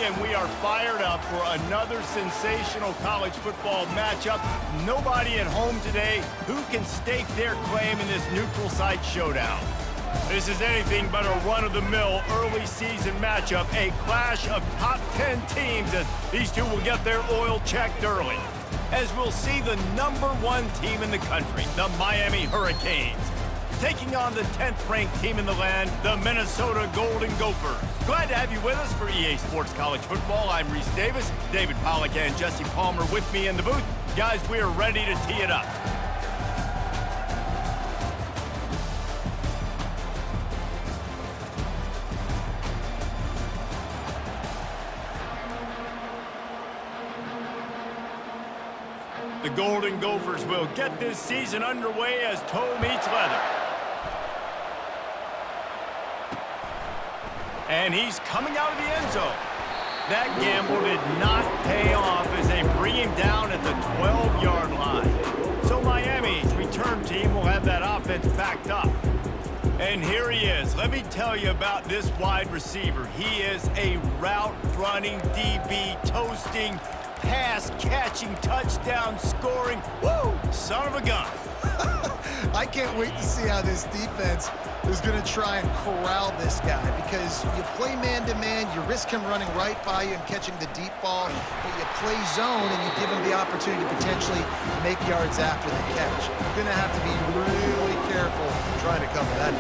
and we are fired up for another sensational college football matchup. Nobody at home today who can stake their claim in this neutral site showdown. This is anything but a run-of-the-mill early season matchup, a clash of top 10 teams as these two will get their oil checked early. As we'll see the #1 team in the country, the Miami Hurricanes, taking on the 10th-ranked team in the land, the Minnesota Golden Gophers. Glad to have you with us for EA Sports College Football. I'm Reese Davis, David Pollack and Jesse Palmer with me in the booth. Guys, we are ready to tee it up. The Golden Gophers will get this season underway as toe meets leather. And he's coming out of the end zone. That gamble did not pay off as they bring him down at the 12-yard line. So Miami's return team will have that offense backed up. And here he is. Let me tell you about this wide receiver. He is a route-running DB, toasting, pass-catching, touchdown-scoring, woo, son of a gun. I can't wait to see how this defense is going to try and corral this guy, because you play man-to-man, you risk him running right by you and catching the deep ball, but you play zone and you give him the opportunity to potentially make yards after the catch. You're going to have to be really careful trying to cover that.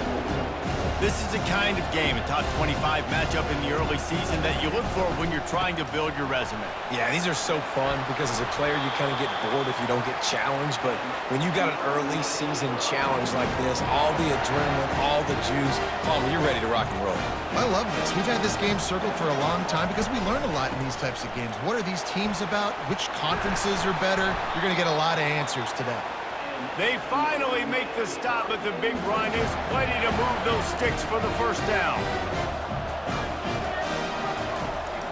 This is the kind of game, a top 25 matchup in the early season, that you look for when you're trying to build your resume. Yeah, these are so fun because as a player, you kind of get bored if you don't get challenged. But when you got an early season challenge like this, all the adrenaline, all the juice, Palmer, you're ready to rock and roll. I love this. We've had this game circled for a long time because we learn a lot in these types of games. What are these teams about? Which conferences are better? You're going to get a lot of answers today. They finally make the stop, but the big run is plenty to move those sticks for the first down.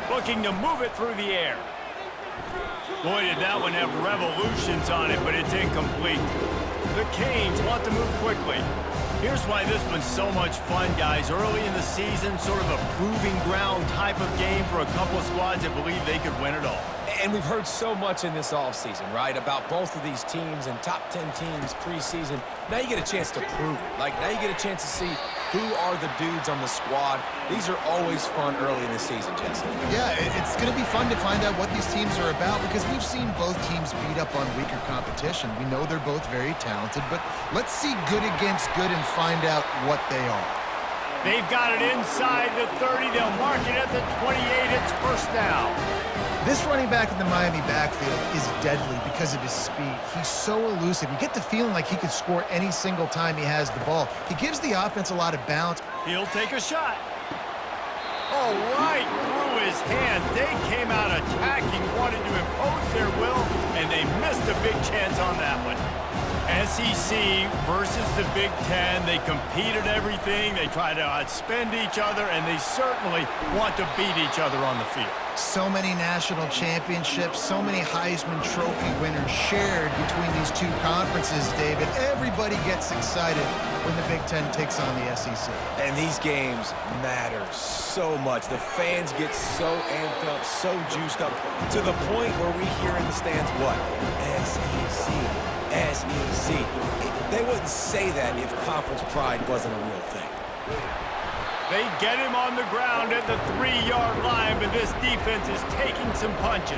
Looking to move it through the air. Boy, did that one have revolutions on it, but it's incomplete. The Canes want to move quickly. Here's why this one's so much fun, guys. Early in the season, sort of a proving ground type of game for a couple of squads that believe they could win it all. And we've heard so much in this offseason, right, about both of these teams and top 10 teams preseason. Now you get a chance to prove it. Like, now you get a chance to see who are the dudes on the squad. These are always fun early in the season, Jesse. Yeah, it's going to be fun to find out what these teams are about, because we've seen both teams beat up on weaker competition. We know they're both very talented, but let's see good against good and find out what they are. They've got it inside the 30. They'll mark it at the 28. It's first down. This running back in the Miami backfield is deadly because of his speed. He's so elusive. You get the feeling like he could score any single time he has the ball. He gives the offense a lot of balance. He'll take a shot. Oh, right through his hand. They came out attacking, wanted to impose their will, and they missed a big chance on that one. SEC versus the Big Ten. They compete at everything. They try to outspend each other, and they certainly want to beat each other on the field. So many national championships, so many Heisman Trophy winners shared between these two conferences, David. Everybody gets excited when the Big Ten takes on the SEC. And these games matter so much. The fans get so amped up, so juiced up, to the point where we hear in the stands, what? SEC. SEC. They wouldn't say that if conference pride wasn't a real thing. They get him on the ground at the 3-yard line, but this defense is taking some punches.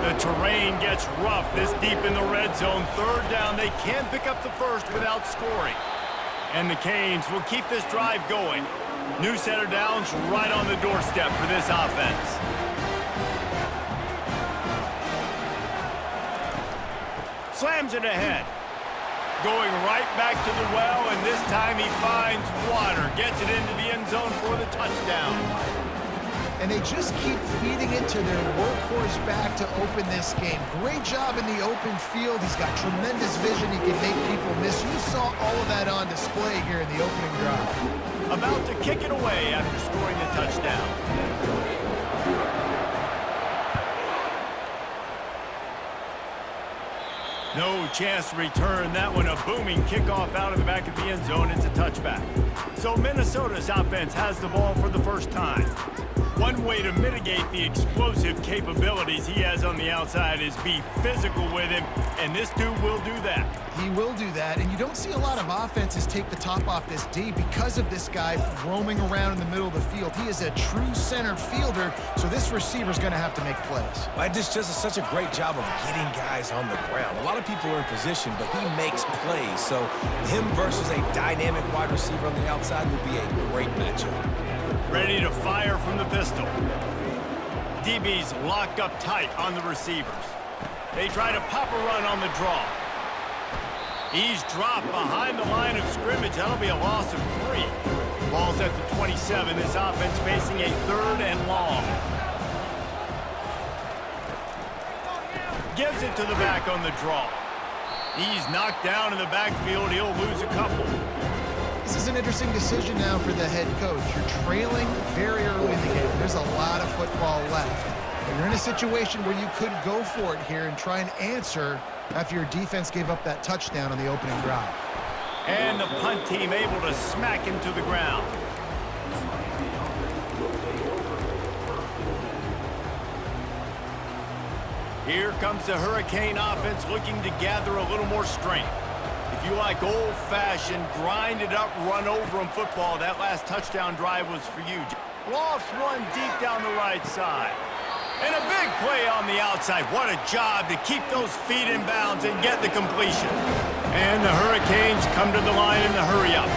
The terrain gets rough this deep in the red zone. Third down, they can't pick up the first without scoring. And the Canes will keep this drive going. New set of downs right on the doorstep for this offense. Slams it ahead. Going right back to the well, and this time he finds water. Gets it into the end zone for the touchdown. And they just keep feeding it to their workhorse back to open this game. Great job in the open field. He's got tremendous vision. He can make people miss. You saw all of that on display here in the opening drive. About to kick it away after scoring the touchdown. No chance to return that one. A booming kickoff out of the back of the end zone. It's a touchback. So Minnesota's offense has the ball for the first time. One way to mitigate the explosive capabilities he has on the outside is be physical with him, and this dude will do that. He will do that, and you don't see a lot of offenses take the top off this D because of this guy roaming around in the middle of the field. He is a true center fielder, so this receiver's going to have to make plays. This just is such a great job of getting guys on the ground. A lot of people are in position, but he makes plays, so him versus a dynamic wide receiver on the outside would be a great matchup. Ready to fire from the pistol. DB's locked up tight on the receivers. They try to pop a run on the draw. He's dropped behind the line of scrimmage. That'll be a loss of 3. Ball's at the 27. This offense facing a 3rd and long. Gives it to the back on the draw. He's knocked down in the backfield. He'll lose a couple. This is an interesting decision now for the head coach. You're trailing very early in the game. There's a lot of football left. You're in a situation where you could go for it here and try and answer after your defense gave up that touchdown on the opening drive. And the punt team able to smack him to the ground. Here comes the Hurricane offense looking to gather a little more strength. If you like old-fashioned, grind-it-up, run-over-'em football, that last touchdown drive was for you. Lofts one deep down the right side. And a big play on the outside. What a job to keep those feet in bounds and get the completion. And the Hurricanes come to the line in the hurry-up.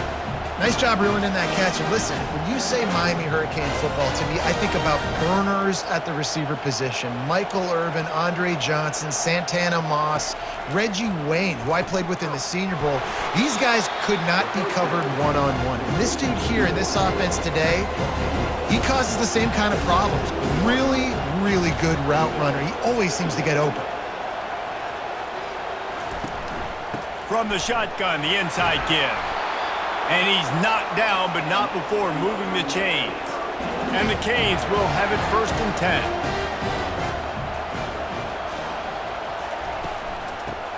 Nice job reeling in that catch. And listen, when you say Miami Hurricane football, to me, I think about burners at the receiver position. Michael Irvin, Andre Johnson, Santana Moss, Reggie Wayne, who I played with in the Senior Bowl. These guys could not be covered one-on-one. And this dude here in this offense today, he causes the same kind of problems. Really, really good route runner. He always seems to get open. From the shotgun, the inside give. And he's knocked down, but not before moving the chains. And the Canes will have it 1st and 10.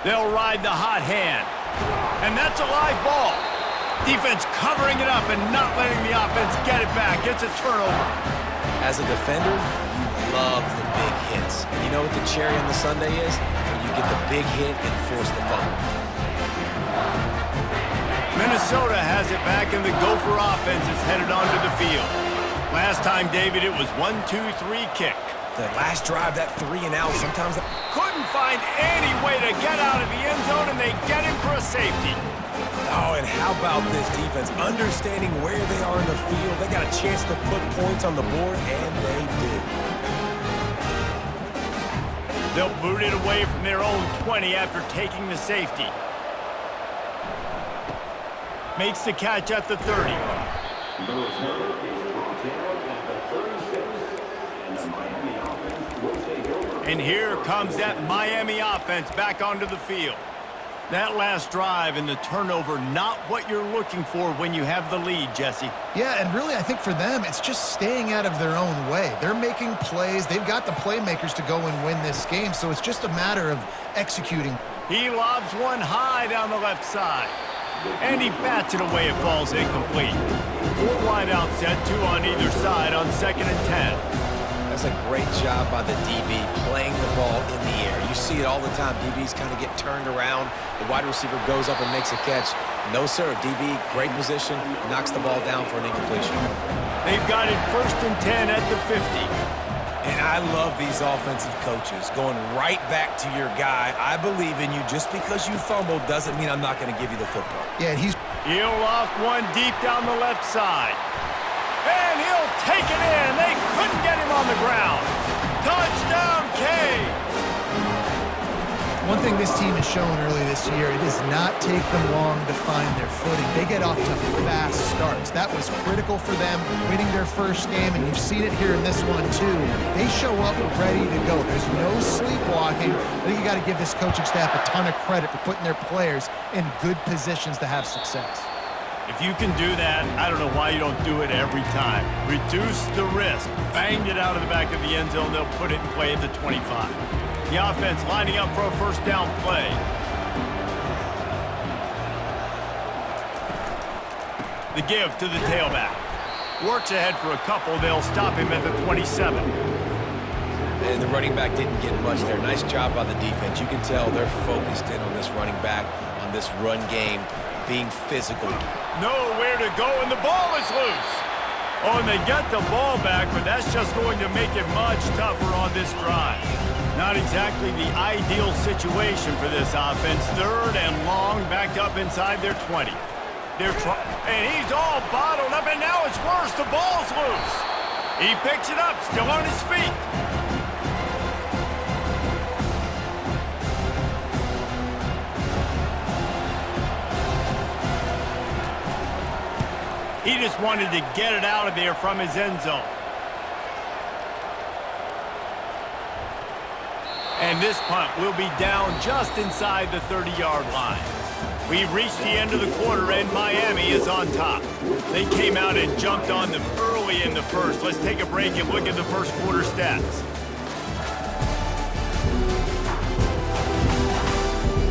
They'll ride the hot hand. And that's a live ball. Defense covering it up and not letting the offense get it back. It's a turnover. As a defender, you love the big hits. And you know what the cherry on the sundae is? When you get the big hit and force the fumble. Minnesota has it back, and the Gopher offense is headed onto the field. Last time, David, it was 1-2-3 kick. The last drive, that 3 and out, sometimes... Couldn't find any way to get out of the end zone, and they get him for a safety. Oh, and how about this defense? Understanding where they are in the field. They got a chance to put points on the board, and they did. They'll boot it away from their own 20 after taking the safety. Makes the catch at the 30. And here comes that Miami offense back onto the field. That last drive and the turnover, not what you're looking for when you have the lead, Jesse. Yeah, and really, I think for them, it's just staying out of their own way. They're making plays. They've got the playmakers to go and win this game, so it's just a matter of executing. He lobs one high down the left side. And he bats it away. It falls incomplete. 4 wide out set, 2 on either side on 2nd and 10. That's a great job by the DB playing the ball in the air. You see it all the time. DBs kind of get turned around. The wide receiver goes up and makes a catch. No, sir. DB, great position, knocks the ball down for an incompletion. They've got it 1st and 10 at the 50. And I love these offensive coaches going right back to your guy. I believe in you. Just because you fumbled doesn't mean I'm not going to give you the football. Yeah, He'll loft one deep down the left side. And he'll take it in. They couldn't get him on the ground. Touchdown, Canes! One thing this team has shown early this year, it does not take them long to find their footing. They get off to fast starts. That was critical for them, winning their first game, and you've seen it here in this one too. They show up ready to go. There's no sleepwalking. I think you got to give this coaching staff a ton of credit for putting their players in good positions to have success. If you can do that, I don't know why you don't do it every time. Reduce the risk. Banged it out of the back of the end zone. They'll put it in play at the 25. The offense lining up for a 1st down play. The give to the tailback. Works ahead for a couple. They'll stop him at the 27. And the running back didn't get much there. Nice job by the defense. You can tell they're focused in on this running back, on this run game, being physical. Nowhere to go, and the ball is loose. Oh, and they get the ball back, but that's just going to make it much tougher on this drive. Not exactly the ideal situation for this offense. 3rd and long, back up inside their 20. And he's all bottled up, and now it's worse. The ball's loose. He picks it up, still on his feet. He just wanted to get it out of there from his end zone. And this punt will be down just inside the 30-yard line. We've reached the end of the quarter, and Miami is on top. They came out and jumped on them early in the first. Let's take a break and look at the first quarter stats.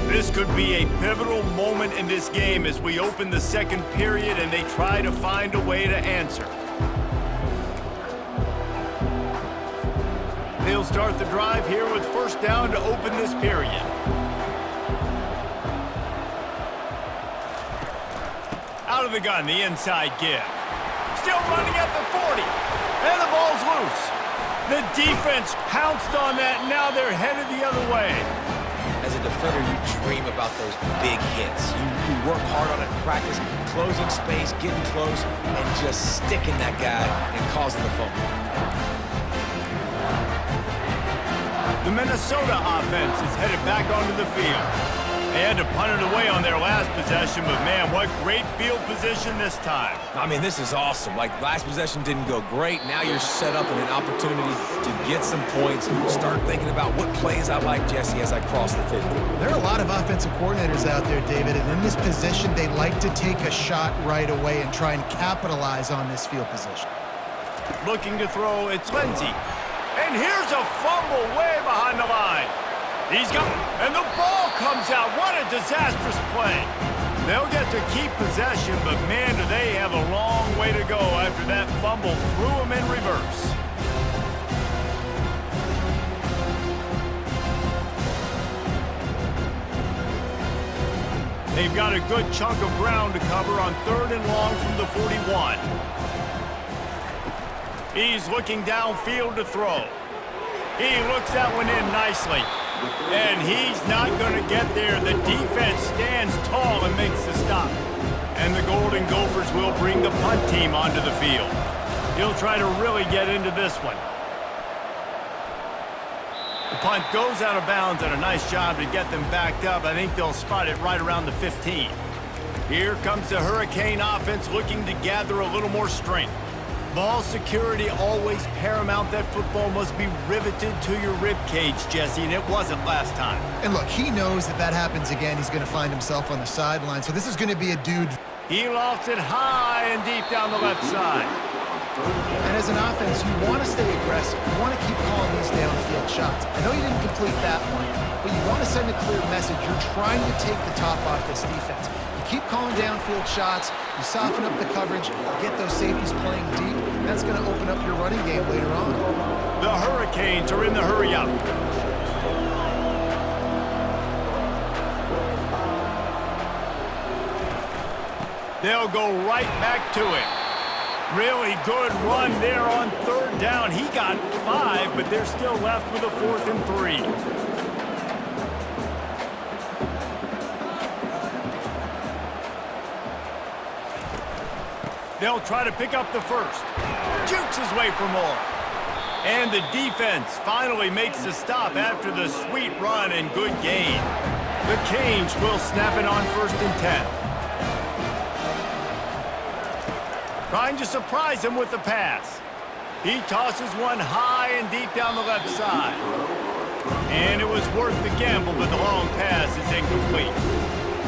This could be a pivotal moment in this game as we open the second period and they try to find a way to answer. They'll start the drive here with first down to open this period. Out of the gun, the inside give. Still running at the 40, and the ball's loose. The defense pounced on that, and now they're headed the other way. As a defender, you dream about those big hits. You work hard on it in practice, closing space, getting close, and just sticking that guy and causing the fumble. The Minnesota offense is headed back onto the field. They had to punt it away on their last possession, but man, what great field position this time. I mean, this is awesome. Like, last possession didn't go great. Now you're set up in an opportunity to get some points. Start thinking about what plays I like, Jesse, as I cross the 50. There are a lot of offensive coordinators out there, David, and in this position, they like to take a shot right away and try and capitalize on this field position. Looking to throw, it's Lindsey. And here's a fumble way behind the line. He's got, and the ball comes out. What a disastrous play. They'll get to keep possession, but man, do they have a long way to go after that fumble threw them in reverse. They've got a good chunk of ground to cover on 3rd and long from the 41. He's looking downfield to throw. He looks that one in nicely. And he's not going to get there. The defense stands tall and makes the stop. And the Golden Gophers will bring the punt team onto the field. He'll try to really get into this one. The punt goes out of bounds, and a nice job to get them backed up. I think they'll spot it right around the 15. Here comes the Hurricane offense looking to gather a little more strength. Ball security always paramount. That football must be riveted to your rib cage, Jesse, and it wasn't last time. And look, he knows that that happens again. He's going to find himself on the sideline. So this is going to be a dude. He lofts it high and deep down the left side. And as an offense, you want to stay aggressive. You want to keep calling these downfield shots. I know you didn't complete that one, but you want to send a clear message. You're trying to take the top off this defense. You keep calling downfield shots. You soften up the coverage. You get those safeties playing deep. That's going to open up your running game later on. The Hurricanes are in the hurry-up. They'll go right back to it. Really good run there on 3rd down. He got 5, but they're still left with a 4th and 3. They'll try to pick up the first. Jukes his way for more. And the defense finally makes the stop after the sweet run and good gain. The Canes will snap it on 1st and 10. Trying to surprise him with the pass. He tosses one high and deep down the left side. And it was worth the gamble, but the long pass is incomplete.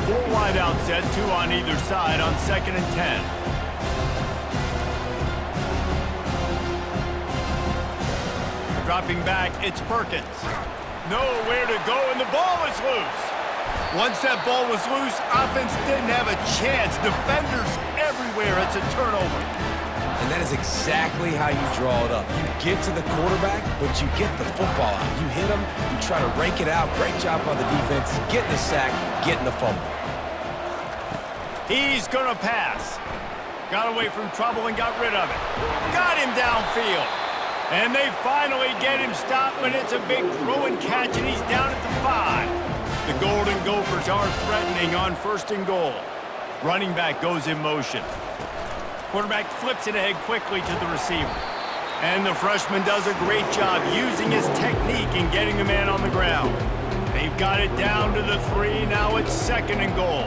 4 wide out set, 2 on either side on 2nd and 10. Dropping back, it's Perkins. Nowhere to go, and the ball is loose. Once that ball was loose, offense didn't have a chance. Defenders everywhere. It's a turnover. And that is exactly how you draw it up. You get to the quarterback, but you get the football out. You hit him, you try to rake it out. Great job by the defense, getting the sack, getting the fumble. He's going to pass. Got away from trouble and got rid of it. Got him downfield. And they finally get him stopped, but it's a big throw and catch, and he's down at the 5. The Golden Gophers are threatening on 1st and goal. Running back goes in motion. Quarterback flips it ahead quickly to the receiver. And the freshman does a great job using his technique and getting the man on the ground. They've got it down to the 3. Now it's 2nd and goal.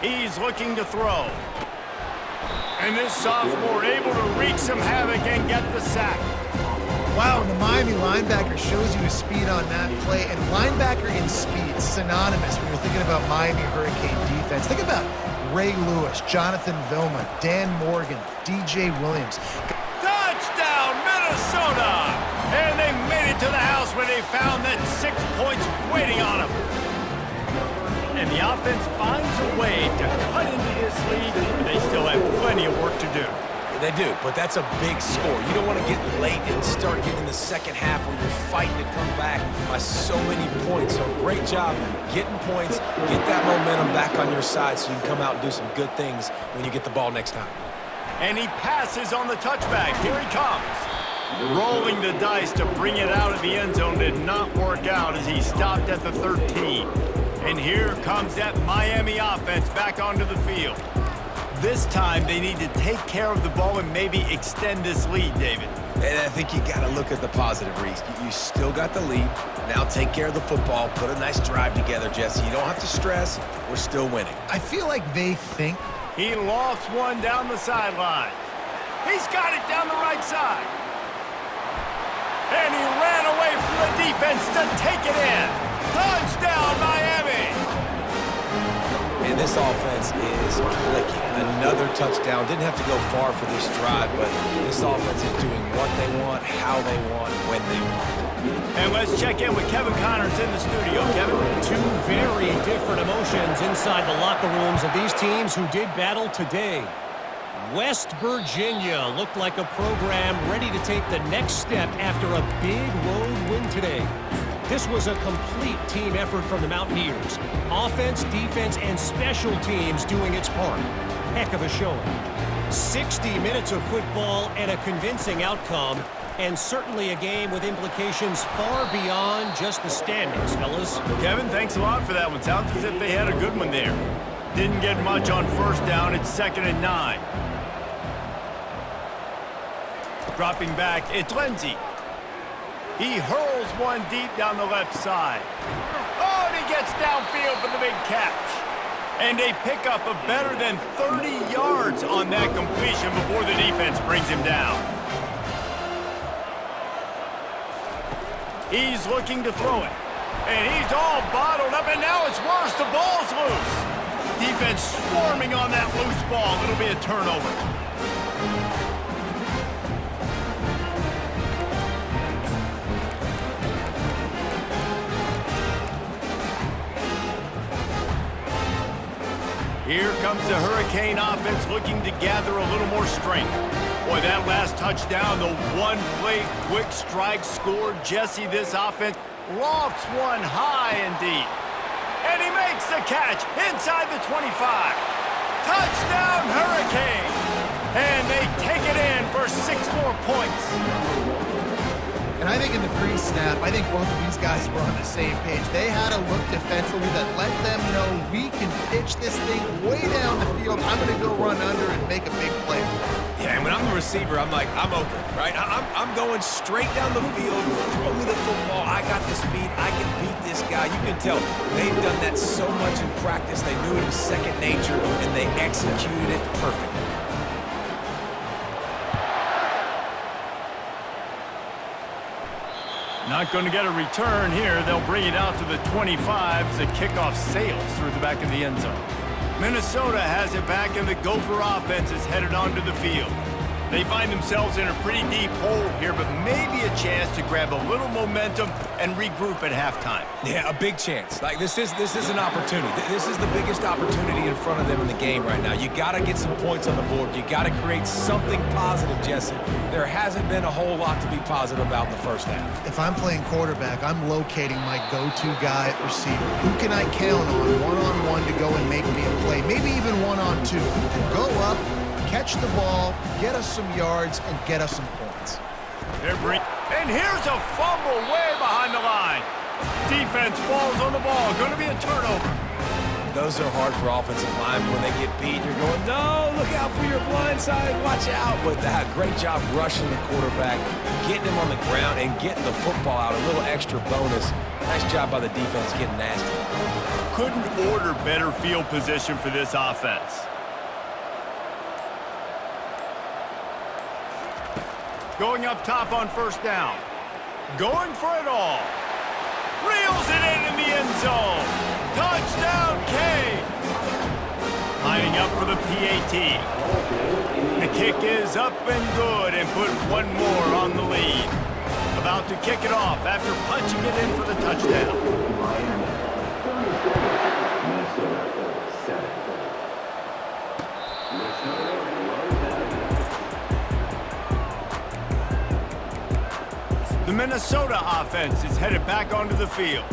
He's looking to throw. And this sophomore able to wreak some havoc and get the sack. Wow, the Miami linebacker shows you his speed on that play. And linebacker and speed, synonymous when you're thinking about Miami Hurricane defense. Think about Ray Lewis, Jonathan Vilma, Dan Morgan, DJ Williams. Touchdown, Minnesota! And they made it to the house when they found that 6 points waiting on them. And the offense finds a way to cut into this lead, but they still have plenty of work to do. They do, but that's a big score. You don't want to get late and start getting the second half where you're fighting to come back by so many points. So great job getting points, get that momentum back on your side so you can come out and do some good things when you get the ball next time. And he passes on the touchback. Here he comes. Rolling the dice to bring it out of the end zone did not work out as he stopped at the 13. And here comes that Miami offense back onto the field. This time, they need to take care of the ball and maybe extend this lead, David. And I think you got to look at the positive, Reese. You still got the lead. Now take care of the football. Put a nice drive together, Jesse. You don't have to stress. We're still winning. I feel like they think. He lofts one down the sideline. He's got it down the right side. And he ran away from the defense to take it in. Touchdown, Miami! And this offense is clicking. Another touchdown. Didn't have to go far for this drive, but this offense is doing what they want, how they want, when they want. And let's check in with Kevin Connors in the studio. Kevin? Two very different emotions inside the locker rooms of these teams who did battle today. West Virginia looked like a program ready to take the next step after a big road win today. This was a complete team effort from the Mountaineers. Offense, defense, and special teams doing its part. Heck of a showing. 60 minutes of football and a convincing outcome, and certainly a game with implications far beyond just the standings, fellas. Kevin, thanks a lot for that one. Sounds as if they had a good one there. Didn't get much on 1st down. It's 2nd and 9. Dropping back, it's Lindsey. He hurls one deep down the left side. Oh, and he gets downfield for the big catch. And they pick up a better than 30 yards on that completion before the defense brings him down. He's looking to throw it. And he's all bottled up, and now it's worse. The ball's loose. Defense swarming on that loose ball. It'll be a turnover. Here comes the Hurricane offense looking to gather a little more strength. Boy, that last touchdown, the one-play quick strike score. Jesse, this offense lofts one high and deep. And he makes the catch inside the 25. Touchdown, Hurricane! And they take it in for 6 more points. And I think in the pre-snap, I think both of these guys were on the same page. They had a look defensively that let them know we can pitch this thing way down the field. I'm going to go run under and make a big play. Yeah, and when I'm the receiver, I'm like, I'm open, right? I'm going straight down the field. Throw me the football. I got the speed. I can beat this guy. You can tell they've done that so much in practice. They knew it was second nature, and they executed it perfectly. Not going to get a return here. They'll bring it out to the 25 as the kickoff sails through the back of the end zone. Minnesota has it back, and the Gopher offense is headed onto the field. They find themselves in a pretty deep hole here, but maybe a chance to grab a little momentum and regroup at halftime. Yeah, a big chance. Like, this is an opportunity. This is the biggest opportunity in front of them in the game right now. You got to get some points on the board. You got to create something positive, Jesse. There hasn't been a whole lot to be positive about in the first half. If I'm playing quarterback, I'm locating my go-to guy at receiver. Who can I count on one-on-one to go and make me a play? Maybe even one-on-two. Who can go up, catch the ball, get us some yards, and get us some points. And here's a fumble way behind the line. Defense falls on the ball. Going to be a turnover. Those are hard for offensive linemen when they get beat. You're going, no, look out for your blind side. Watch out. But great job rushing the quarterback, getting him on the ground, and getting the football out. A little extra bonus. Nice job by the defense getting nasty. Couldn't order better field position for this offense. Going up top on first down. Going for it all. Reels it in the end zone. Touchdown, Canes. Lining up for the PAT. The kick is up and good and put one more on the lead. About to kick it off after punching it in for the touchdown. The Minnesota offense is headed back onto the field.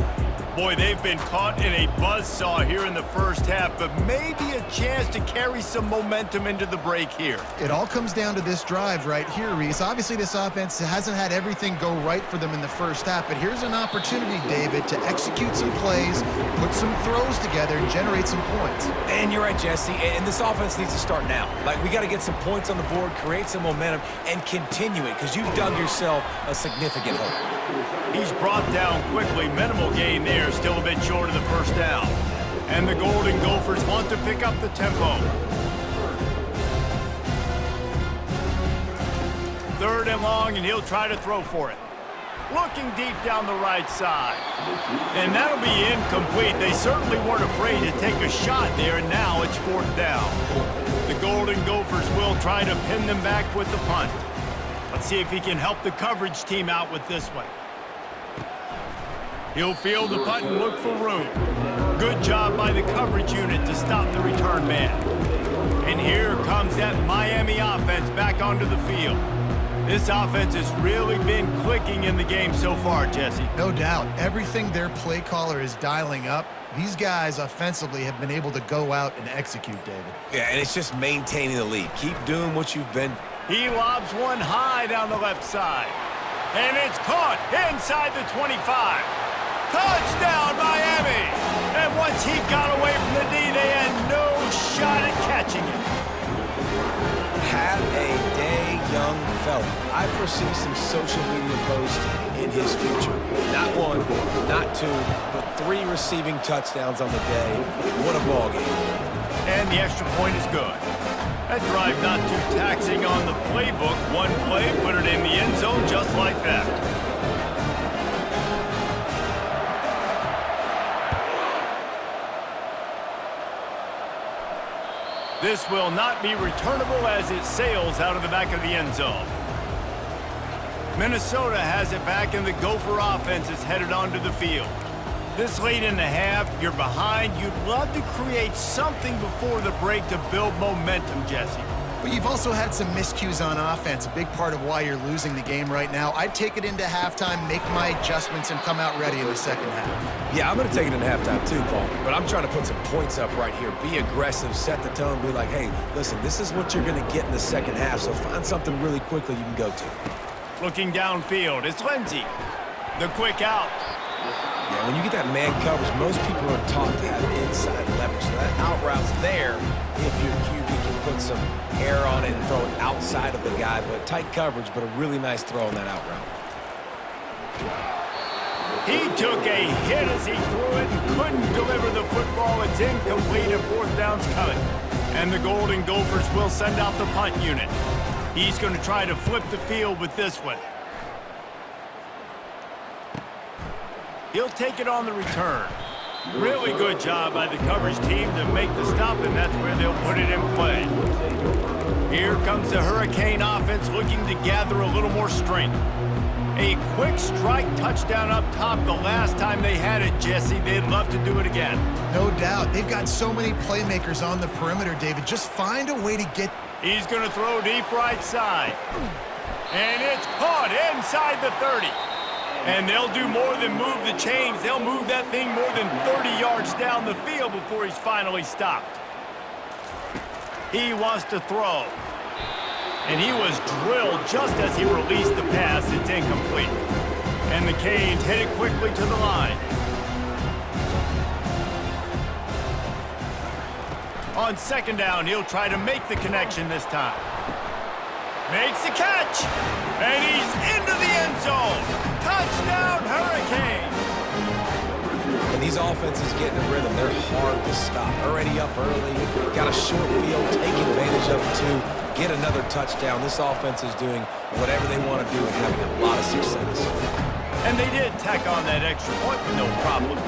Boy, they've been caught in a buzzsaw here in the first half, but maybe a chance to carry some momentum into the break here. It all comes down to this drive right here, Reese. Obviously, this offense hasn't had everything go right for them in the first half, but here's an opportunity, David, to execute some plays, put some throws together, and generate some points. And you're right, Jesse, and this offense needs to start now. Like, we got to get some points on the board, create some momentum, and continue it, because you've dug yourself a significant hole. He's brought down quickly. Minimal gain there, still a bit short of the first down. And the Golden Gophers want to pick up the tempo. Third and long, and he'll try to throw for it. Looking deep down the right side. And that'll be incomplete. They certainly weren't afraid to take a shot there, and now it's fourth down. The Golden Gophers will try to pin them back with the punt. Let's see if he can help the coverage team out with this one. He'll field the punt and look for room. Good job by the coverage unit to stop the return man. And here comes that Miami offense back onto the field. This offense has really been clicking in the game so far, Jesse. No doubt. Everything their play caller is dialing up, these guys offensively have been able to go out and execute, David. Yeah, and it's just maintaining the lead. Keep doing what you've been. He lobs one high down the left side. And it's caught inside the 25. Touchdown, Miami! And once he got away from the D, they had no shot at catching him. Have a day, young fella. I foresee some social media posts in his future. Not one, not two, but 3 receiving touchdowns on the day. What a ball game. And the extra point is good. That drive not too taxing on the playbook. One play, put it in the end zone just like that. This will not be returnable as it sails out of the back of the end zone. Minnesota has it back, and the Gopher offense is headed onto the field. This late in the half, you're behind. You'd love to create something before the break to build momentum, Jesse. But you've also had some miscues on offense, a big part of why you're losing the game right now. I'd take it into halftime, make my adjustments, and come out ready in the second half. Yeah, I'm going to take it into halftime too, Paul. But I'm trying to put some points up right here. Be aggressive, set the tone, be like, hey, listen, this is what you're going to get in the second half, so find something really quickly you can go to. Looking downfield, it's Lindsey. The quick out. Yeah, when you get that man coverage, most people are taught to have inside leverage. So that out route's there if your QB can put some air on it and throw it outside of the guy. But tight coverage, but a really nice throw on that out route. He took a hit as he threw it and couldn't deliver the football. It's incomplete and fourth down's coming. And the Golden Gophers will send out the punt unit. He's going to try to flip the field with this one. He'll take it on the return. Really good job by the coverage team to make the stop, and that's where they'll put it in play. Here comes the Hurricane offense looking to gather a little more strength. A quick strike touchdown up top the last time they had it, Jesse. They'd love to do it again. No doubt. They've got so many playmakers on the perimeter, David. Just find a way to get... He's going to throw deep right side. And it's caught inside the 30. And they'll do more than move the chains. They'll move that thing more than 30 yards down the field before he's finally stopped. He wants to throw. And he was drilled just as he released the pass. It's incomplete. And the Canes headed quickly to the line. On second down, he'll try to make the connection this time. Makes the catch. And he's into the end zone. Touchdown, Hurricanes. And these offenses get in a rhythm. They're hard to stop. Already up early. Got a short field. Take advantage of it, too. Get another touchdown. This offense is doing whatever they want to do and having a lot of success. And they did tack on that extra point with no problem.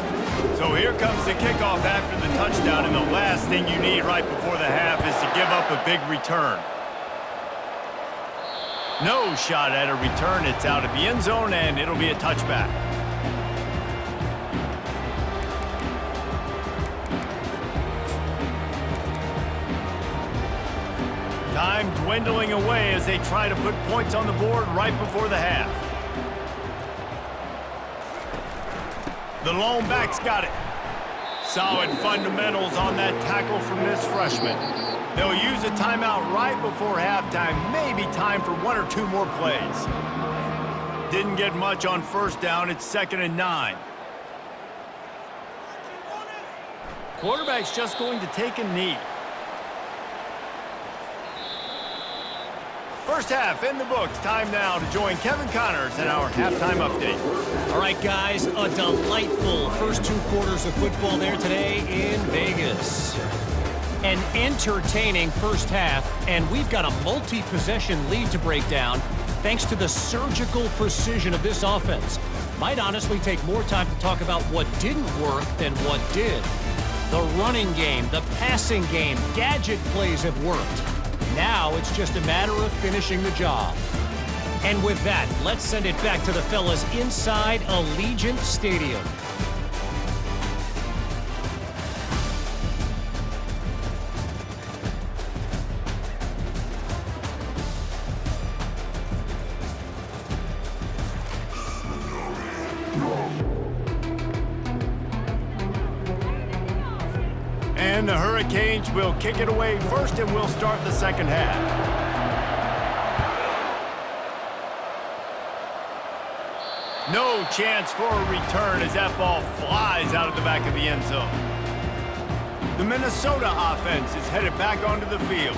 So here comes the kickoff after the touchdown, and the last thing you need right before the half is to give up a big return. No shot at a return. It's out of the end zone, and it'll be a touchback. Time dwindling away as they try to put points on the board right before the half. The lone back's got it. Solid fundamentals on that tackle from this freshman. They'll use a timeout right before halftime, maybe time for 1 or 2 more plays. Didn't get much on first down. It's 2nd and 9. Quarterback's just going to take a knee. First half in the books. Time now to join Kevin Connors in our halftime update. All right, guys, a delightful first 2 quarters of football there today in Vegas. An entertaining first half, and we've got a multi-possession lead to break down thanks to the surgical precision of this offense. Might honestly take more time to talk about what didn't work than what did. The running game, the passing game, gadget plays have worked. Now it's just a matter of finishing the job. And with that, let's send it back to the fellas inside Allegiant Stadium. And the Hurricanes will kick it away first, and we'll start the second half. No chance for a return as that ball flies out of the back of the end zone. The Minnesota offense is headed back onto the field.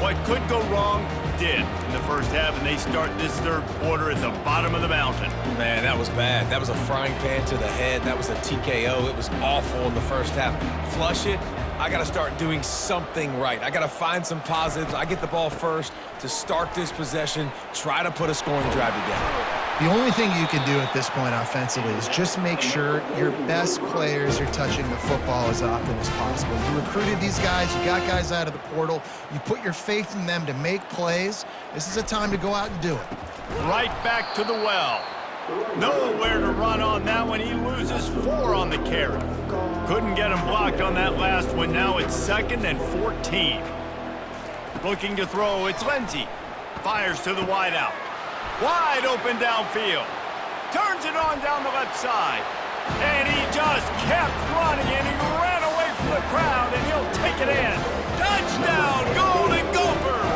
What could go wrong did in the first half, and they start this third quarter at the bottom of the mountain. Man, that was bad. That was a frying pan to the head. That was a TKO. It was awful in the first half. Flush it. I got to start doing something right. I got to find some positives. I get the ball first to start this possession, try to put a scoring drive together. The only thing you can do at this point offensively is just make sure your best players are touching the football as often as possible. You recruited these guys. You got guys out of the portal. You put your faith in them to make plays. This is a time to go out and do it. Right back to the well. Nowhere to run on that one. He loses 4 on the carry. Couldn't get him blocked on that last one. Now it's 2nd and 14. Looking to throw. It's Lindsey. Fires to the wideout. Wide open downfield. Turns it on down the left side. And he just kept running, and he ran away from the crowd, and he'll take it in. Touchdown, Golden Gophers!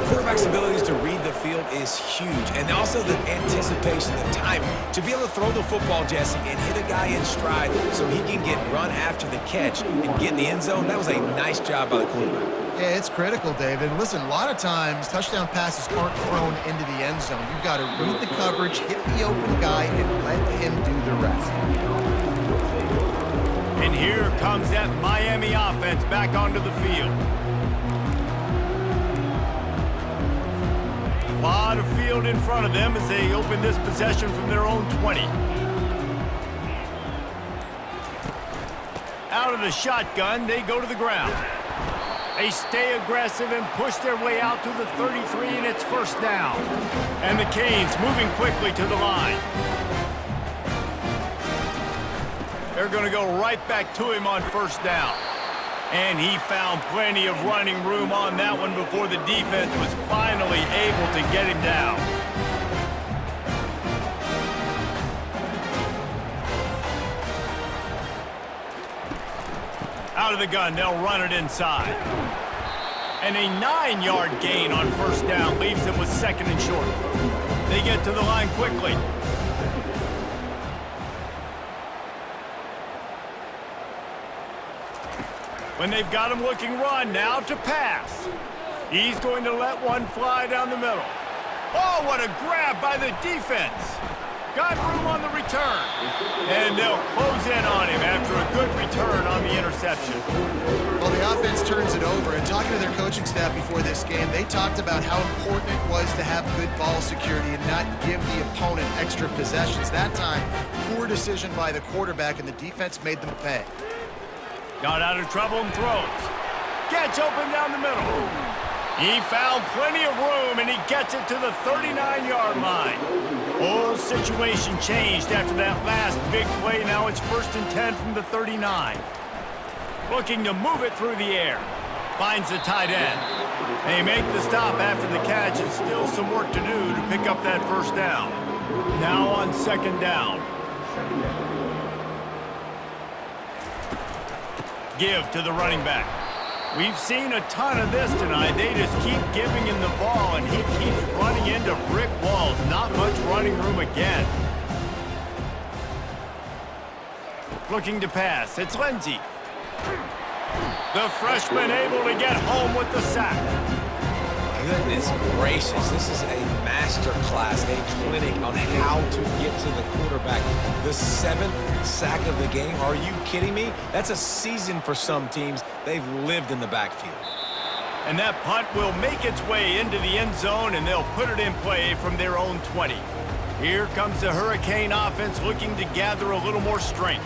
Quarterback's abilities to read the field is huge, and also the anticipation, the time to be able to throw the football, Jesse, and hit a guy in stride so he can get run after the catch and get in the end zone. That was a nice job by the quarterback. Yeah, it's critical, David. Listen, a lot of times touchdown passes aren't thrown into the end zone. You've got to read the coverage, hit the open guy, and let him do the rest. And here comes that Miami offense back onto the field. A lot of field in front of them as they open this possession from their own 20. Out of the shotgun, they go to the ground. They stay aggressive and push their way out to the 33, and it's first down. And the Canes moving quickly to the line. They're going to go right back to him on first down. And he found plenty of running room on that one before the defense was finally able to get him down. Out of the gun, they'll run it inside. And a 9-yard gain on first down leaves them with second and short. They get to the line quickly. When they've got him looking run, now to pass. He's going to let one fly down the middle. Oh, what a grab by the defense. Got room on the return. And they'll close in on him after a good return on the interception. Well, the offense turns it over, and talking to their coaching staff before this game, they talked about how important it was to have good ball security and not give the opponent extra possessions. That time, poor decision by the quarterback, and the defense made them pay. Got out of trouble and throws. Gets open down the middle. He found plenty of room, and he gets it to the 39-yard line. Whole situation changed after that last big play. Now it's 1st and 10 from the 39. Looking to move it through the air. Finds the tight end. They make the stop after the catch, and still some work to do to pick up that first down. Now on second down. Give to the running back. We've seen a ton of this tonight. They just keep giving him the ball, and he keeps running into brick walls. Not much running room again. Looking to pass. It's Lindsey. The freshman able to get home with the sack. Goodness gracious, this is a master class, a clinic on how to get to the quarterback. The 7th sack of the game, are you kidding me? That's a season for some teams. They've lived in the backfield. And that punt will make its way into the end zone, and they'll put it in play from their own 20. Here comes the Hurricane offense looking to gather a little more strength.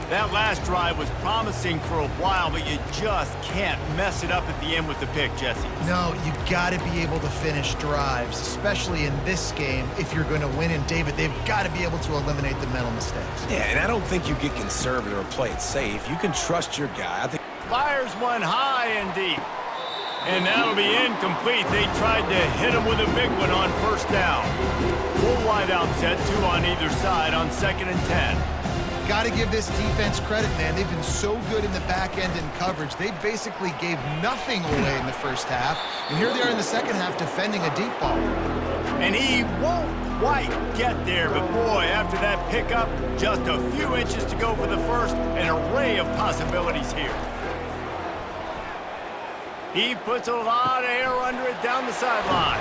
That last drive was promising for a while, but you just can't mess it up at the end with the pick, Jesse. No, you got to be able to finish drives, especially in this game. If you're going to win, and David, they've got to be able to eliminate the mental mistakes. Yeah, and I don't think you get conservative or play it safe. You can trust your guy. I think Fires one high and deep. And that'll be incomplete. They tried to hit him with a big one on first down. Full wide out set, 2 on either side on 2nd and 10. Got to give this defense credit, man. They've been so good in the back end in coverage. They basically gave nothing away in the first half. And here they are in the second half defending a deep ball. And he won't quite get there, but boy, after that pickup, just a few inches to go for the first, an array of possibilities here. He puts a lot of air under it down the sideline.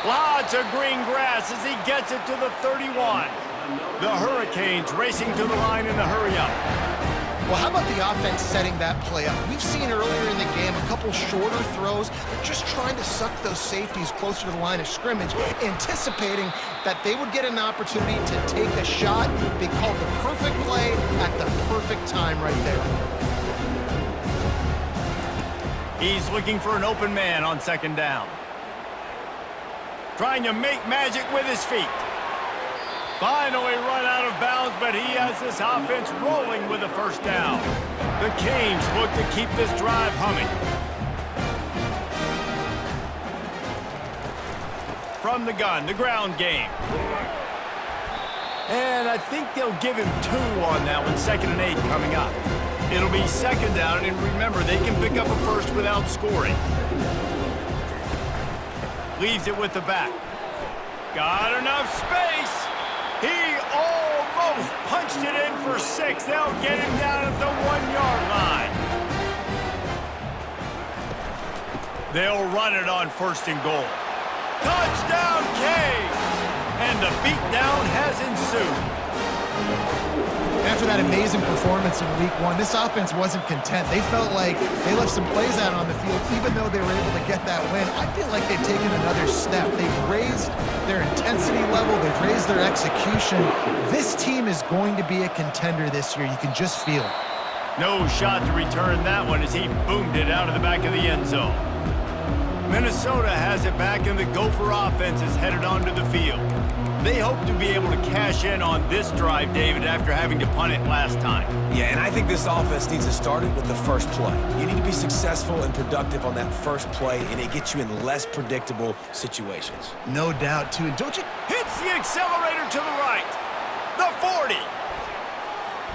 Lots of green grass as he gets it to the 31. The Hurricanes racing to the line in the hurry-up. Well, how about the offense setting that play up? We've seen earlier in the game a couple shorter throws. They're just trying to suck those safeties closer to the line of scrimmage, anticipating that they would get an opportunity to take a shot. They called the perfect play at the perfect time right there. He's looking for an open man on second down. Trying to make magic with his feet. Finally run out of bounds, but he has this offense rolling with a first down. The Canes look to keep this drive humming. From the gun, the ground game. And I think they'll give him 2 on that one, 2nd and 8 coming up. It'll be second down, and remember, they can pick up a first without scoring. Leaves it with the back. Got enough space. He almost punched it in for 6. They'll get him down at the 1-yard line. They'll run it on 1st and goal. Touchdown, Canes! And the beatdown has ensued. After that amazing performance in Week 1, this offense wasn't content. They felt like they left some plays out on the field, even though they were able to get that win. I feel like they've taken another step. They've raised their intensity level. They've raised their execution. This team is going to be a contender this year. You can just feel it. No shot to return that one as he boomed it out of the back of the end zone. Minnesota has it back, and the Gopher offense is headed onto the field. They hope to be able to cash in on this drive, David, after having to punt it last time. Yeah, and I think this offense needs to start it with the first play. You need to be successful and productive on that first play, and it gets you in less predictable situations. No doubt, too. And don't you... Hits the accelerator to the right. The 40.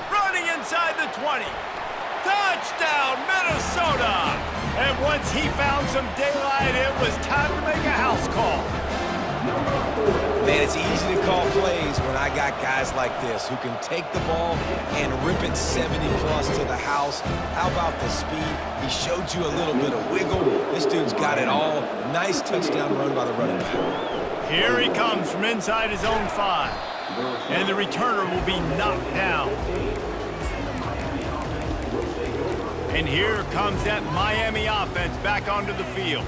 Running inside the 20. Touchdown, Minnesota! And once he found some daylight, it was time to make a house call. Man, it's easy to call plays when I got guys like this who can take the ball and rip it 70-plus to the house. How about the speed? He showed you a little bit of wiggle. This dude's got it all. Nice touchdown run by the running back. Here he comes from inside his own 5. And the returner will be knocked down. And here comes that MiAMI offense back onto the field.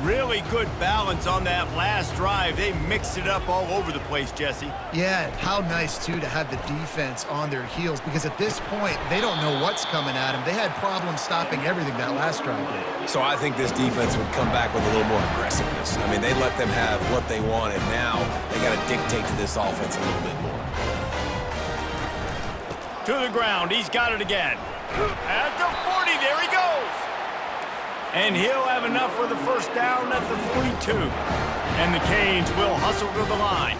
Really good balance on that last drive. They mixed it up all over the place, Jesse. Yeah, how nice, too, to have the defense on their heels, because at this point, they don't know what's coming at them. They had problems stopping everything that last drive did. So I think this defense would come back with a little more aggressiveness. I mean, they let them have what they wanted. Now they got to dictate to this offense a little bit more. To the ground. He's got it again. At the 40. There he goes. And he'll have enough for the first down at the 42. And the Canes will hustle to the line.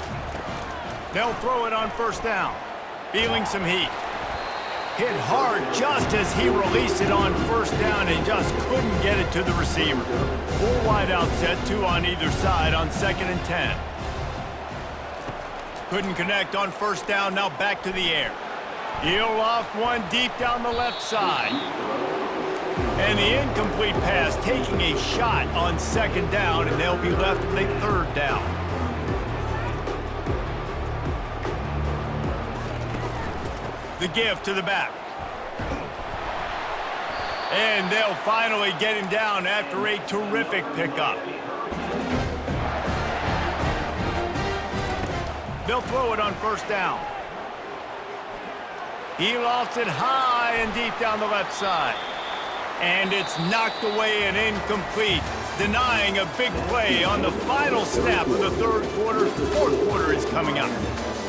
They'll throw it on first down. Feeling some heat. Hit hard just as he released it on first down and just couldn't get it to the receiver. 4 wide out set, 2 on either side on 2nd and 10. Couldn't connect on first down, now back to the air. He'll loft one deep down the left side. And the incomplete pass taking a shot on 2nd down, and they'll be left with a 3rd down. The give to the back. And they'll finally get him down after a terrific pickup. They'll throw it on first down. He lofts it high and deep down the left side. And it's knocked away and incomplete, denying a big play on the final snap of the 3rd quarter. 4th quarter is coming up.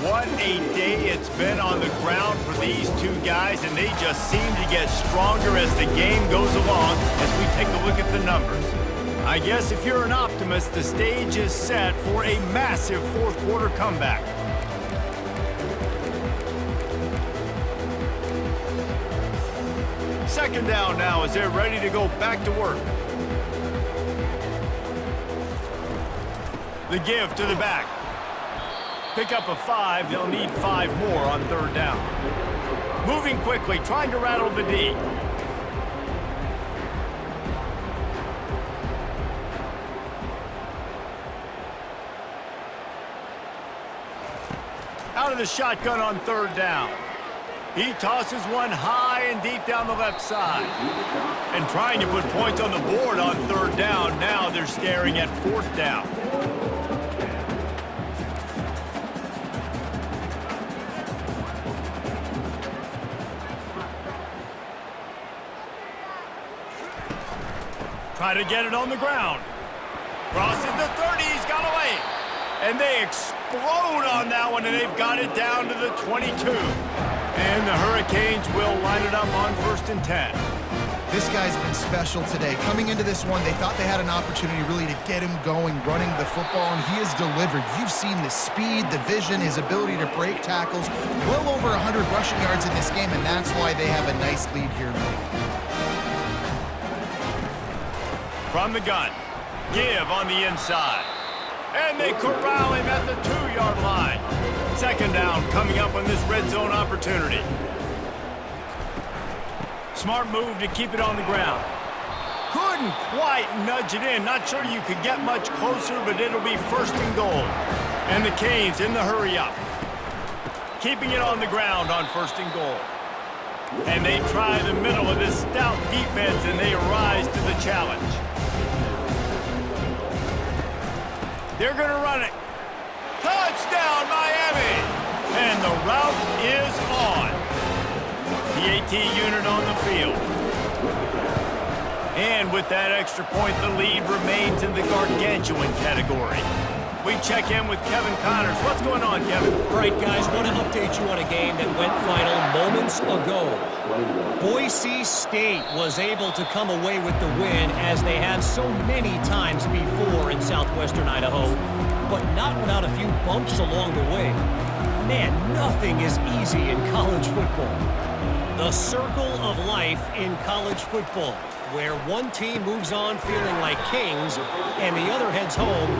What a day it's been on the ground for these 2 guys, and they just seem to get stronger as the game goes along as we take a look at the numbers. I guess if you're an optimist, the stage is set for a massive 4th quarter comeback. Second down now as they're ready to go back to work. The give to the back. Pick up a 5. They'll need 5 more on 3rd down. Moving quickly, trying to rattle the D. Out of the shotgun on 3rd down. He tosses one high and deep down the left side. And trying to put points on the board on 3rd down. Now they're staring at 4th down. Try to get it on the ground. Crosses the 30. He's got away. And they explode on that one, and they've got it down to the 22. And the Hurricanes will line it up on 1st and 10. This guy's been special today. Coming into this one, they thought they had an opportunity really to get him going, running the football, and he has delivered. You've seen the speed, the vision, his ability to break tackles. Well over 100 rushing yards in this game, and that's why they have a nice lead here late. From the gun, give on the inside. And they corral him at the 2-yard line. 2nd down coming up on this red zone opportunity. Smart move to keep it on the ground. Couldn't quite nudge it in. Not sure you could get much closer, but it'll be 1st and goal. And the Canes in the hurry up. Keeping it on the ground on 1st and goal. And they try the middle of this stout defense, and they rise to the challenge. They're going to run it. Touchdown, Miami! And the route is on. The AT unit on the with that extra point, the lead remains in the gargantuan category. We check in with Kevin Connors. What's going on, Kevin? All right, guys, want to update you on a game that went final moments ago. Boise State was able to come away with the win, as they have so many times before in southwestern Idaho, but not without a few bumps along the way. Man, nothing is easy in college football. The circle of life in college football, where one team moves on feeling like kings and the other heads home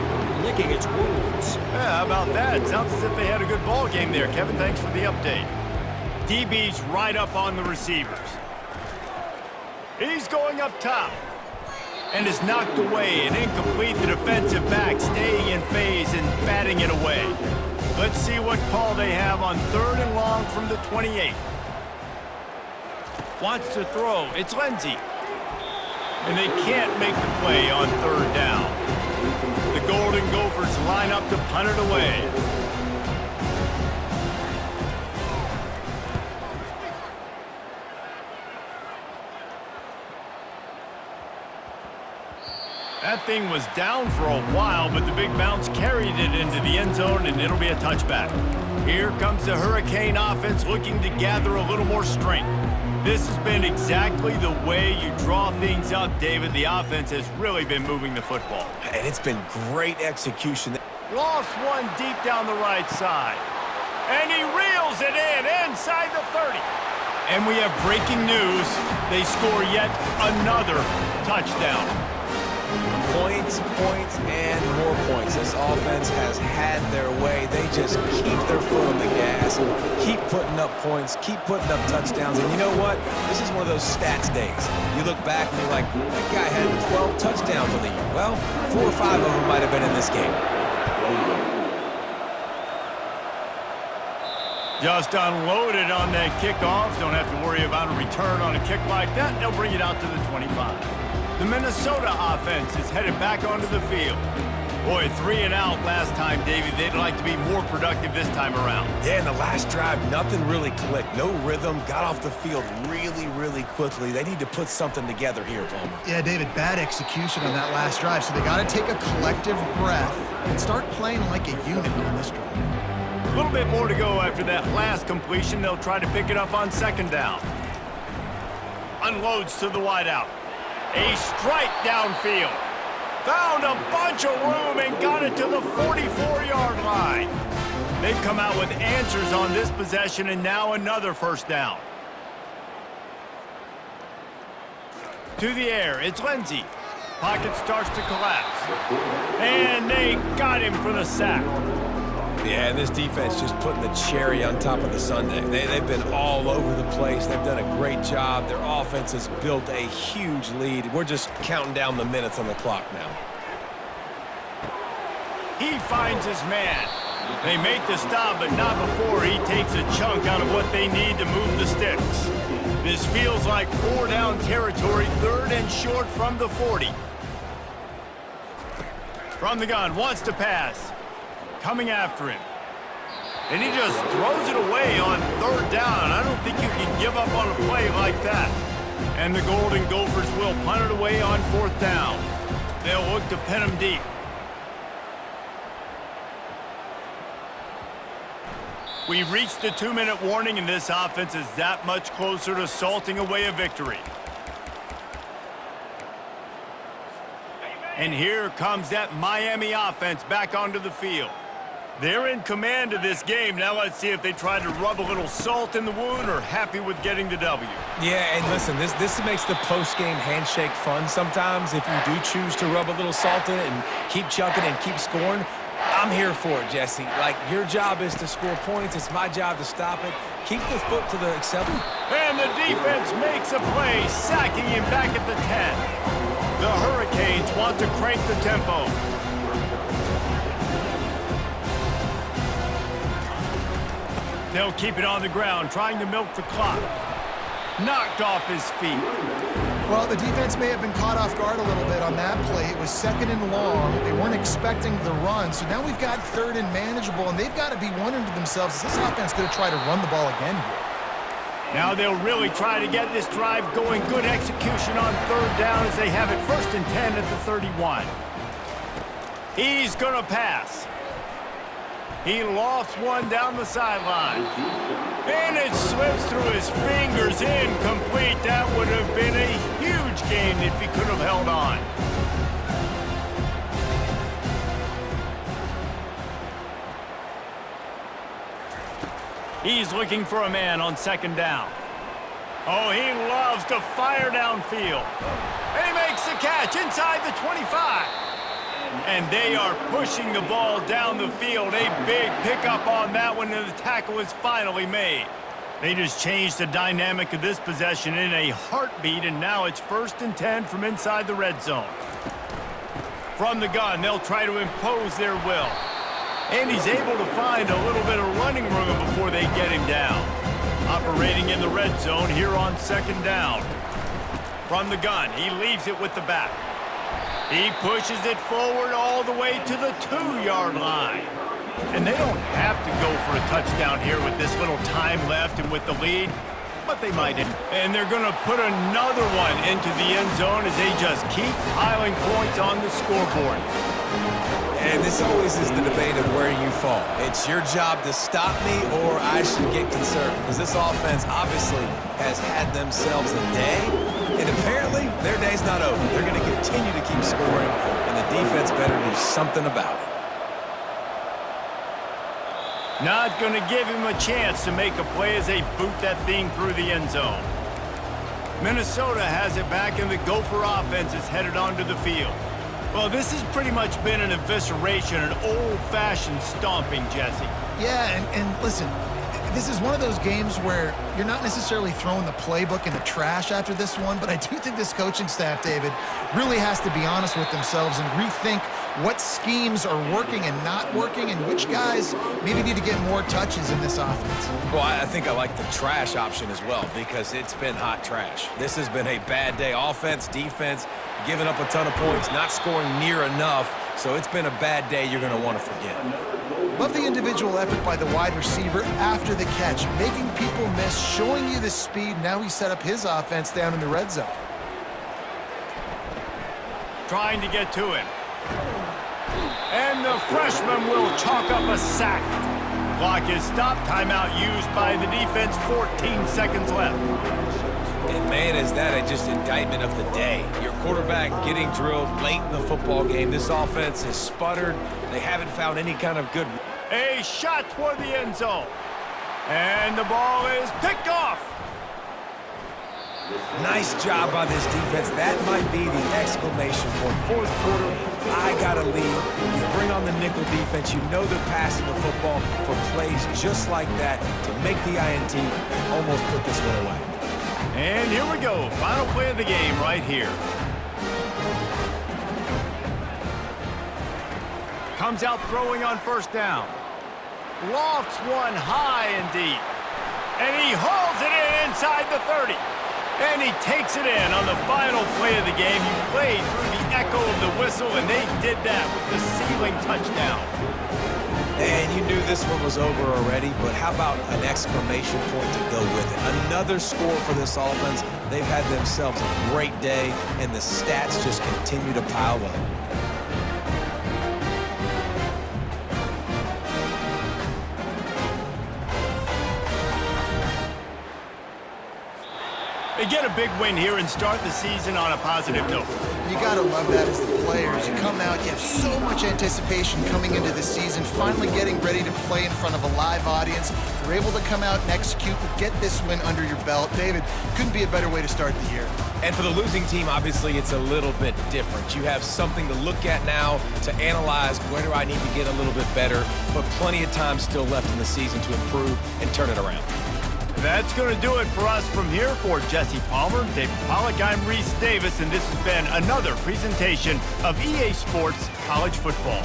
licking its wounds. Yeah, how about that? Sounds as if they had a good ball game there. Kevin, thanks for the update. DB's right up on the receivers. He's going up top and is knocked away. An incomplete, the defensive back staying in phase and batting it away. Let's see what call they have on 3rd and long from the 28. Wants to throw. It's Lindsey. And they can't make the play on 3rd down. The Golden Gophers line up to punt it away. That thing was down for a while, but the big bounce carried it into the end zone, and it'll be a touchback. Here comes the Hurricane offense looking to gather a little more strength. This has been exactly the way you draw things up, David. The offense has really been moving the football. And it's been great execution. Lost one deep down the right side. And he reels it in inside the 30. And we have breaking news. They score yet another touchdown. Points, points, and more points. This offense has had their way. They just keep their foot on the gas, keep putting up points, keep putting up touchdowns. And you know what? This is one of those stats days. You look back and you're like, that guy had 12 touchdowns on the year. Well, 4 or 5 of them might have been in this game. Just unloaded on that kickoff. Don't have to worry about a return on a kick like that. They'll bring it out to the 25. The Minnesota offense is headed back onto the field. Boy, 3 and out last time, Davey. They'd like to be more productive this time around. Yeah, in the last drive, nothing really clicked. No rhythm. Got off the field really, really quickly. They need to put something together here, Palmer. Yeah, David, bad execution on that last drive, so they got to take a collective breath and start playing like a unit on this drive. A little bit more to go after that last completion. They'll try to pick it up on 2nd down. Unloads to the wideout. A strike downfield. Found a bunch of room and got it to the 44-yard line. They've come out with answers on this possession, and now another 1st down. To the air, it's Lindsey. Pocket starts to collapse. And they got him for the sack. Yeah, and this defense just putting the cherry on top of the sundae. They've been all over the place. They've done a great job. Their offense has built a huge lead. We're just counting down the minutes on the clock now. He finds his man. They make the stop, but not before he takes a chunk out of what they need to move the sticks. This feels like 4 down territory, 3rd and short from the 40. From the gun, wants to pass. Coming after him. And he just throws it away on 3rd down. I don't think you can give up on a play like that. And the Golden Gophers will punt it away on 4th down. They'll look to pin him deep. We've reached the 2-minute warning, and this offense is that much closer to salting away a victory. And here comes that MiAMI offense back onto the field. They're in command of this game. Now let's see if they try to rub a little salt in the wound or happy with getting the W. Yeah, and listen, this makes the post-game handshake fun sometimes. If you do choose to rub a little salt in it and keep chucking and keep scoring, I'm here for it, Jesse. Like, your job is to score points. It's my job to stop it. Keep the foot to the acceptable. And the defense makes a play, sacking him back at the 10. The Hurricanes want to crank the tempo. They'll keep it on the ground, trying to milk the clock. Knocked off his feet. Well, the defense may have been caught off guard a little bit on that play. It was 2nd and long. They weren't expecting the run. So now we've got 3rd and manageable, and they've got to be wondering to themselves, is this offense going to try to run the ball again here? Now they'll really try to get this drive going. Good execution on third down as they have it 1st and 10 at the 31. He's going to pass. He lofts one down the sideline. And it slips through his fingers, incomplete. That would have been a huge gain if he could have held on. He's looking for a man on 2nd down. Oh, he loves to fire downfield. And he makes the catch inside the 25. And they are pushing the ball down the field. A big pickup on that one, and the tackle is finally made. They just changed the dynamic of this possession in a heartbeat, and now it's 1st and 10 from inside the red zone. From the gun, they'll try to impose their will. And he's able to find a little bit of running room before they get him down. Operating in the red zone here on 2nd down. From the gun, he leaves it with the back. He pushes it forward all the way to the 2-yard line. And they don't have to go for a touchdown here with this little time left and with the lead, but they might. And they're going to put another one into the end zone as they just keep piling points on the scoreboard. And this always is the debate of where you fall. It's your job to stop me, or I should get concerned, because this offense obviously has had themselves a day, and apparently their day's not over. They're going to continue to keep scoring, and the defense better do something about it. Not going to give him a chance to make a play as they boot that thing through the end zone. Minnesota has it back, and the Gopher offense is headed onto the field. Well, this has pretty much been an evisceration, an old-fashioned stomping, Jesse. Yeah, and listen, this is one of those games where you're not necessarily throwing the playbook in the trash after this one, but I do think this coaching staff, David, really has to be honest with themselves and rethink what schemes are working and not working, and which guys maybe need to get more touches in this offense. Well, I think I like the trash option as well, because it's been hot trash. This has been a bad day. Offense, defense, giving up a ton of points, not scoring near enough. So it's been a bad day you're going to want to forget. Love the individual effort by the wide receiver after the catch, making people miss, showing you the speed. Now he set up his offense down in the red zone. Trying to get to him. And the freshman will chalk up a sack. Clock is stopped. Timeout used by the defense. 14 seconds left. And man, is that just indictment of the day. Your quarterback getting drilled late in the football game. This offense has sputtered. They haven't found any kind of good. A shot toward the end zone. And the ball is picked off. Nice job by this defense. That might be the exclamation point. 4th quarter, I got a lead. You bring on the nickel defense. You know they're passing the football for plays just like that to make the INT and almost put this one away. And here we go. Final play of the game right here. Comes out throwing on 1st down. Lofts one high and deep. And he hauls it in inside the 30. And he takes it in on the final play of the game. You played through the echo of the whistle, and they did that with the ceiling touchdown. And you knew this one was over already, but how about an exclamation point to go with it? Another score for this offense. They've had themselves a great day, and the stats just continue to pile up. They get a big win here and start the season on a positive note. You got to love that as the players. You come out, you have so much anticipation coming into the season, finally getting ready to play in front of a live audience. You're able to come out and execute and get this win under your belt. David, couldn't be a better way to start the year. And for the losing team, obviously, it's a little bit different. You have something to look at now to analyze where do I need to get a little bit better, but plenty of time still left in the season to improve and turn it around. That's going to do it for us from here. For Jesse Palmer, David Pollack, I'm Reese Davis, and this has been another presentation of EA Sports College Football.